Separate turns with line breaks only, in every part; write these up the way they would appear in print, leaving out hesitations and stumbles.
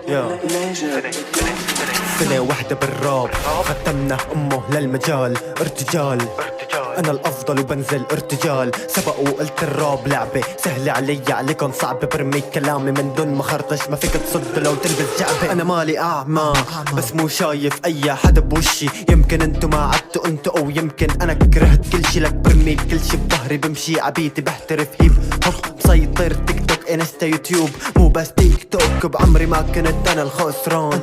يا سنة واحدة بالراب ختمنا أمه للمجال ارتجال. أنا الأفضل وبنزل ارتجال. سبقوا قلت الراب لعبة سهلة عليكن صعبة. برمي كلامي من دون ما خرطش ما فيك تصد لو تلبس جعبة. أنا مالي أعمى بس مو شايف أي حدا بوشي. يمكن انتو ما عدتوا انتو أو يمكن أنا كرهت كل شي. لك برمي كل شي بظهري بمشي عبيتي بحترف هيب هوب. مسيطر تيك توك انستا يوتيوب مو بس تيك توك. بعمري ما كنت أنا الخسران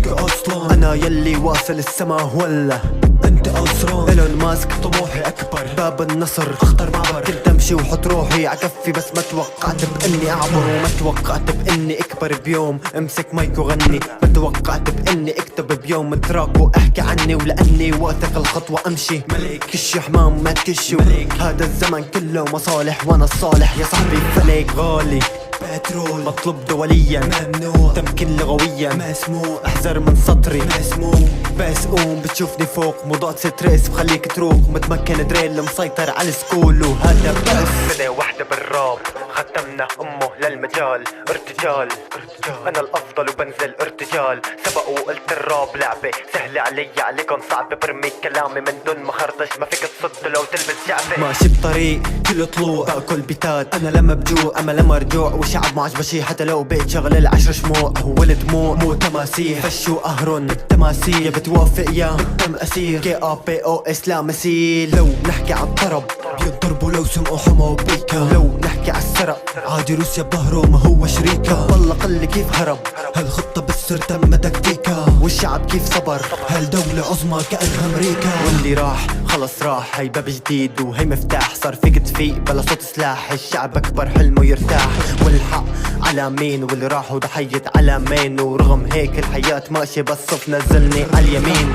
أصلا. أنا يلي واصل السما ولا انت قصران. ايلون ماسك طموحي اكبر. باب النصر اخطر معبر. كنت امشي وحط روحي عكفي بس ما توقعت باني اعبر. وما توقعت باني اكبر بيوم امسك مايك وغني. ما توقعت باني اكتب بيوم تراك واحكي عني. ولاني واثق الخطوة امشي ملك. كشي حمام ما تكشوا. هذا الزمن كله مصالح وانا الصالح يا صاحبي. فليك غالي بترول مطلوب دوليا. ممنوع تمكين لغويا مسموع. احذر من سطري مسموع. بس قوم بتشوفني فوق موضوعات ستريس بخليك تروق. متمكن دريل مسيطر على السكول. وهذا بس سنة واحدة بالراب ختمنا أمه للمجال ارتجال. أنا الأفضل وبنزل ارتجال. سبقوا قلت الراب لعبة سهلة عليكن صعبة. برمي كلامي من دون ما خرطش ما فيك تصد لو تلبس جعبة. ماشي بطريق كل طلوع باكل بيتات. أنا لما بجوع أما لما رجوع. وشعب ما عجبه شي حتى لو بيت شغل العشر شموع. هو الدموع مو تماسيح. فشو قهرن بالتماثيل. يا بتوافق يا بالدم أسير. KAPOS لا مثيل. لو نحكي عالطرب بينضربوا لو سمعوا حمو بيكا. لو نحكي عالسرق عادي روسيا بظهره ما هو شريكة. والله قل كيف هرب هالخطة بالسر تم تكتيكا. والشعب كيف صبر هالدولة عظمى كأنها أمريكا. واللي راح خلص راح. هي باب جديد وهي مفتاح. صار فيك تفيق بلا صوت سلاح. الشعب أكبر حلمه يرتاح. والحق على مين واللي راحوا ضحية على مين. ورغم هيك الحياة ماشي بس صف نزلني على اليمين.